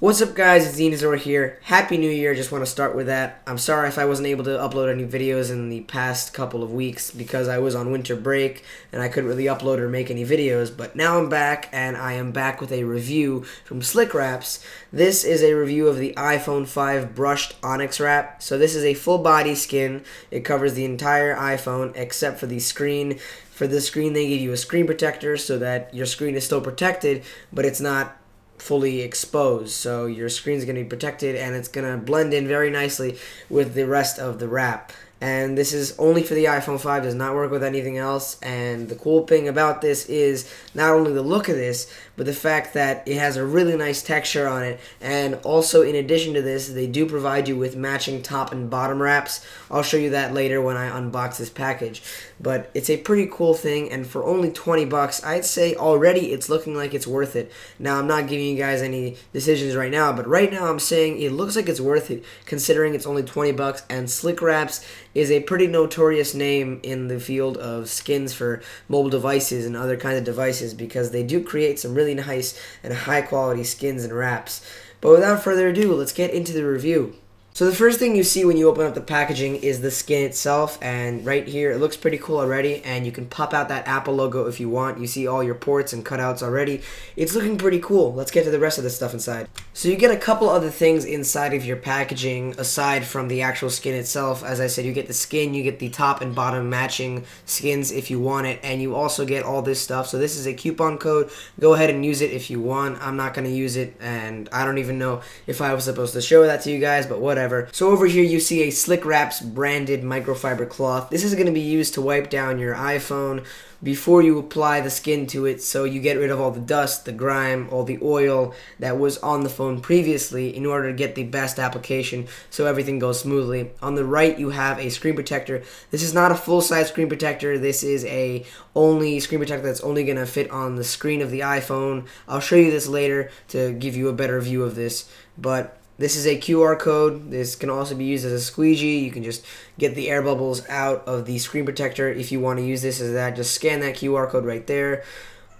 What's up guys, it's Zenazor here. Happy New Year, just want to start with that. I'm sorry if I wasn't able to upload any videos in the past couple of weeks because I was on winter break and I couldn't really upload or make any videos, but now I'm back and I am back with a review from SlickWraps. This is a review of the iPhone 5 Brushed Onyx Wrap. So this is a full body skin. It covers the entire iPhone except for the screen. For the screen they give you a screen protector so that your screen is still protected, but it's not fully exposed, so your screen's going to be protected and it's going to blend in very nicely with the rest of the wrap. And this is only for the iPhone 5, does not work with anything else. And the cool thing about this is not only the look of this, but the fact that it has a really nice texture on it. And also, in addition to this, they do provide you with matching top and bottom wraps. I'll show you that later when I unbox this package. But it's a pretty cool thing, and for only 20 bucks, I'd say already it's looking like it's worth it. Now, I'm not giving you guys any decisions right now, but right now I'm saying it looks like it's worth it, considering it's only 20 bucks, and SlickWraps is a pretty notorious name in the field of skins for mobile devices and other kinds of devices because they do create some really nice and high quality skins and wraps. But without further ado, let's get into the review. So the first thing you see when you open up the packaging is the skin itself, and right here it looks pretty cool already, and you can pop out that Apple logo if you want. You see all your ports and cutouts already. It's looking pretty cool. Let's get to the rest of the stuff inside. So you get a couple other things inside of your packaging aside from the actual skin itself. As I said, you get the skin, you get the top and bottom matching skins if you want it, and you also get all this stuff. So this is a coupon code. Go ahead and use it if you want. I'm not going to use it, and I don't even know if I was supposed to show that to you guys, but whatever. So over here you see a SlickWraps branded microfiber cloth. This is going to be used to wipe down your iPhone before you apply the skin to it, so you get rid of all the dust, the grime, all the oil that was on the phone previously in order to get the best application so everything goes smoothly. On the right you have a screen protector. This is not a full-size screen protector. This is a only screen protector that's only going to fit on the screen of the iPhone. I'll show you this later to give you a better view of this, but this is a QR code. This can also be used as a squeegee. You can just get the air bubbles out of the screen protector if you want to use this as that. Just scan that QR code right there.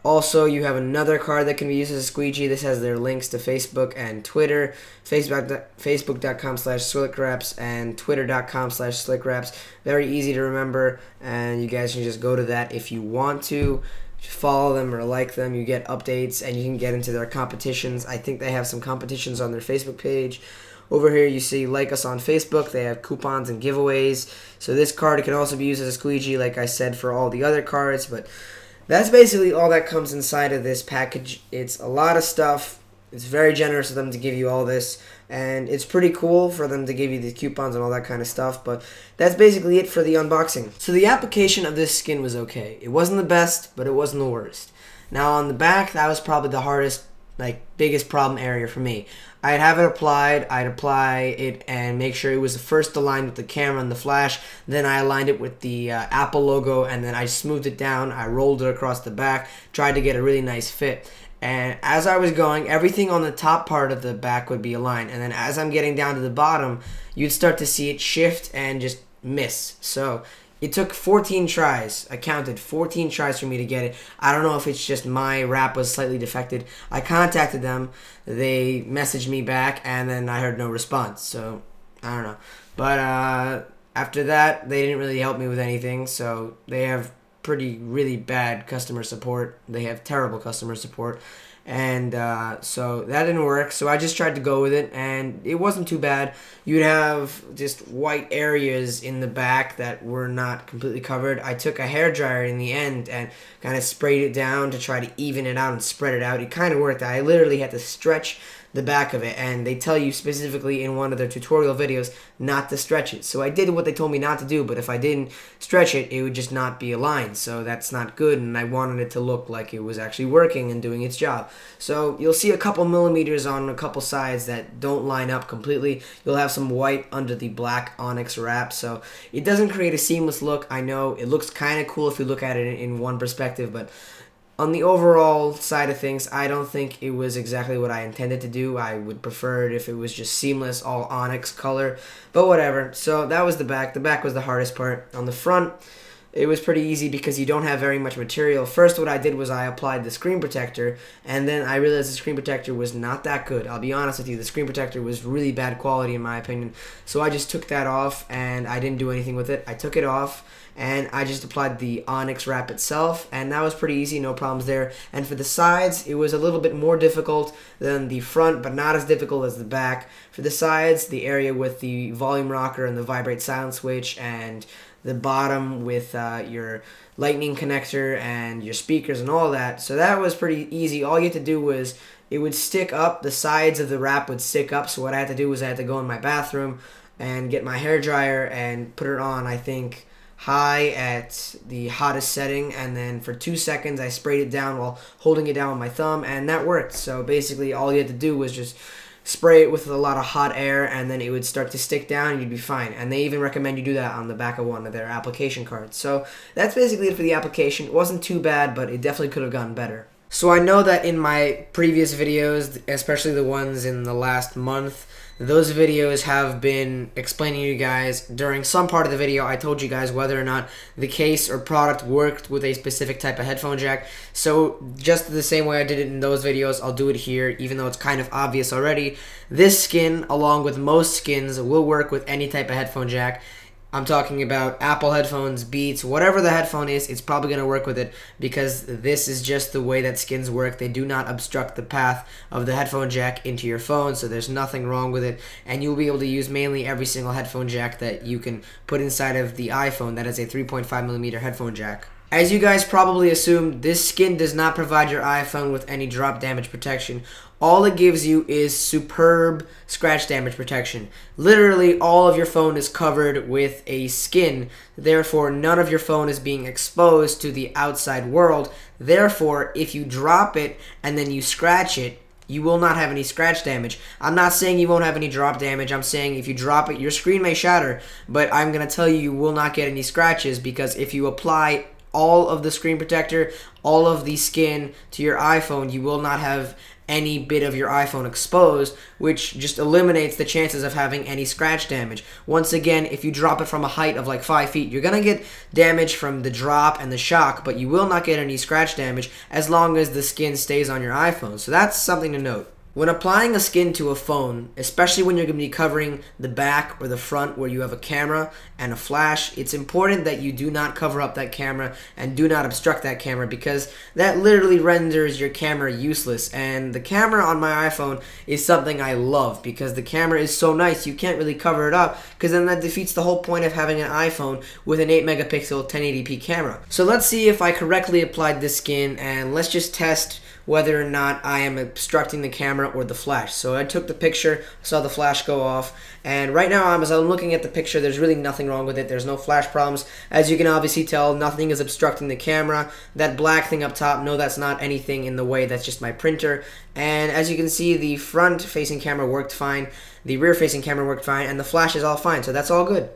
Also, you have another card that can be used as a squeegee. This has their links to Facebook and Twitter. Facebook.com/SlickWraps and Twitter.com/SlickWraps. Very easy to remember, and you guys can just go to that if you want to. Follow them or like them. You get updates and you can get into their competitions. I think they have some competitions on their Facebook page. Over here you see like us on Facebook. They have coupons and giveaways. So this card can also be used as a squeegee like I said for all the other cards, but that's basically all that comes inside of this package. It's a lot of stuff. It's very generous of them to give you all this, and it's pretty cool for them to give you the coupons and all that kind of stuff, but that's basically it for the unboxing. So the application of this skin was okay. It wasn't the best, but it wasn't the worst. Now on the back, that was probably the hardest, biggest problem area for me. I'd have it applied, I'd apply it and make sure it was first aligned with the camera and the flash, then I aligned it with the Apple logo, and then I smoothed it down, I rolled it across the back, tried to get a really nice fit. And as I was going, everything on the top part of the back would be aligned. And then as I'm getting down to the bottom, you'd start to see it shift and just miss. So it took 14 tries. I counted 14 tries for me to get it. I don't know if it's just my wrap was slightly defected. I contacted them. They messaged me back, and then I heard no response. So I don't know. But after that, they didn't really help me with anything. So they have really bad customer support. They have terrible customer support, and so that didn't work. So I just tried to go with it, and it wasn't too bad. You'd have just white areas in the back that were not completely covered. I took a hairdryer in the end and kind of sprayed it down to try to even it out and spread it out. It kind of worked. I literally had to stretch the back of it, and they tell you specifically in one of their tutorial videos not to stretch it. So I did what they told me not to do, but if I didn't stretch it, it would just not be aligned. So that's not good, and I wanted it to look like it was actually working and doing its job. So you'll see a couple millimeters on a couple sides that don't line up completely. You'll have some white under the black onyx wrap, so it doesn't create a seamless look. I know it looks kind of cool if you look at it in one perspective, but on the overall side of things, I don't think it was exactly what I intended to do. I would prefer it if it was just seamless, all onyx color, but whatever. So that was the back. The back was the hardest part. On the front, it was pretty easy because you don't have very much material. First, what I did was I applied the screen protector, and then I realized the screen protector was not that good. I'll be honest with you, the screen protector was really bad quality in my opinion. So I just took that off, and I didn't do anything with it. I took it off, and I just applied the Onyx Wrap itself, and that was pretty easy, no problems there. And for the sides, it was a little bit more difficult than the front, but not as difficult as the back. For the sides, the area with the volume rocker and the vibrate silent switch, and the bottom with your lightning connector and your speakers and all that. So that was pretty easy. All you had to do was, it would stick up, the sides of the wrap would stick up. So what I had to do was I had to go in my bathroom and get my hairdryer and put it on, I think, high at the hottest setting, and then for 2 seconds I sprayed it down while holding it down with my thumb, and that worked. So basically all you had to do was just spray it with a lot of hot air, and then it would start to stick down and you'd be fine. And they even recommend you do that on the back of one of their application cards. So that's basically it for the application. It wasn't too bad, but it definitely could have gotten better. So I know that in my previous videos, especially the ones in the last month, those videos have been explaining to you guys, during some part of the video I told you guys whether or not the case or product worked with a specific type of headphone jack. So just the same way I did it in those videos, I'll do it here, even though it's kind of obvious already. This skin, along with most skins, will work with any type of headphone jack. I'm talking about Apple headphones, Beats, whatever the headphone is, it's probably going to work with it, because this is just the way that skins work. They do not obstruct the path of the headphone jack into your phone, so there's nothing wrong with it, and you'll be able to use mainly every single headphone jack that you can put inside of the iPhone that is a 3.5mm headphone jack. As you guys probably assumed, this skin does not provide your iPhone with any drop damage protection. All it gives you is superb scratch damage protection. Literally, all of your phone is covered with a skin. Therefore, none of your phone is being exposed to the outside world. Therefore, if you drop it and then you scratch it, you will not have any scratch damage. I'm not saying you won't have any drop damage. I'm saying if you drop it, your screen may shatter. But I'm going to tell you, you will not get any scratches, because if you apply all of the screen protector, all of the skin to your iPhone, you will not have any bit of your iPhone exposed, which just eliminates the chances of having any scratch damage. Once again, if you drop it from a height of like 5 feet, you're going to get damage from the drop and the shock, but you will not get any scratch damage as long as the skin stays on your iPhone. So that's something to note. When applying a skin to a phone, especially when you're going to be covering the back or the front where you have a camera and a flash, it's important that you do not cover up that camera and do not obstruct that camera, because that literally renders your camera useless. And the camera on my iPhone is something I love, because the camera is so nice you can't really cover it up, because then that defeats the whole point of having an iPhone with an 8-megapixel 1080p camera. So let's see if I correctly applied this skin, and let's just test whether or not I am obstructing the camera or the flash. So I took the picture, saw the flash go off, and right now as I'm looking at the picture, there's really nothing wrong with it. There's no flash problems. As you can obviously tell, nothing is obstructing the camera. That black thing up top, no, that's not anything in the way, that's just my printer. And as you can see, the front facing camera worked fine, the rear facing camera worked fine, and the flash is all fine, so that's all good.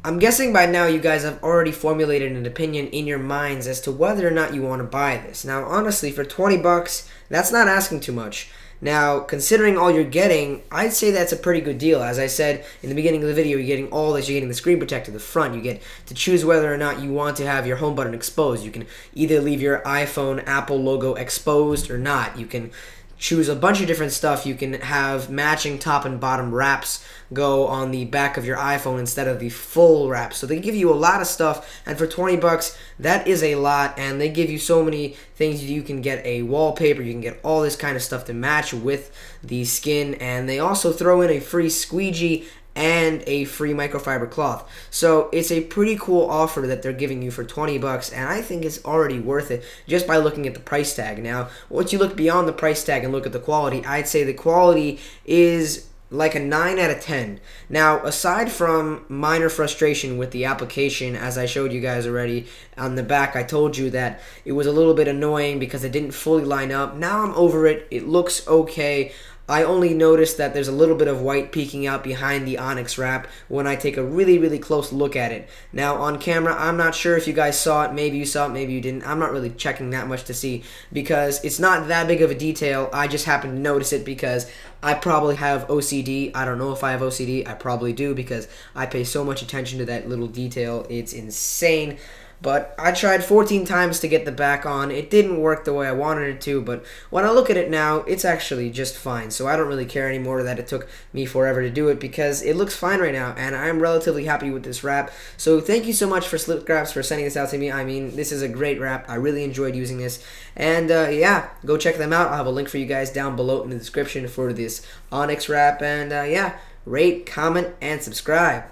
I'm guessing by now you guys have already formulated an opinion in your minds as to whether or not you want to buy this. Now, honestly, for 20 bucks, that's not asking too much. Now, considering all you're getting, I'd say that's a pretty good deal. As I said in the beginning of the video, you're getting all this. You're getting the screen protector, the front. You get to choose whether or not you want to have your home button exposed. You can either leave your iPhone Apple logo exposed or not. You can choose a bunch of different stuff. You can have matching top and bottom wraps go on the back of your iPhone instead of the full wrap. So they give you a lot of stuff, and for 20 bucks, that is a lot, and they give you so many things. You can get a wallpaper, you can get all this kind of stuff to match with the skin, and they also throw in a free squeegee and a free microfiber cloth. So it's a pretty cool offer that they're giving you for 20 bucks, and I think it's already worth it just by looking at the price tag. Now, once you look beyond the price tag and look at the quality, I'd say the quality is like a 9 out of 10. Now, aside from minor frustration with the application, as I showed you guys already on the back, I told you that it was a little bit annoying because it didn't fully line up. Now I'm over it. It looks okay. I only noticed that there's a little bit of white peeking out behind the Onyx Wrap when I take a really, really close look at it. Now, on camera, I'm not sure if you guys saw it. Maybe you saw it, maybe you didn't. I'm not really checking that much to see because it's not that big of a detail. I just happened to notice it because I probably have OCD. I don't know if I have OCD. I probably do because I pay so much attention to that little detail. It's insane. but I tried 14 times to get the back on. It didn't work the way I wanted it to, but when I look at it now, it's actually just fine. So I don't really care anymore that it took me forever to do it, because it looks fine right now, and I'm relatively happy with this wrap. So thank you so much for SlickWraps for sending this out to me. I mean, this is a great wrap. I really enjoyed using this, and yeah, go check them out. I'll have a link for you guys down below in the description for this Onyx wrap, and yeah, rate, comment, and subscribe.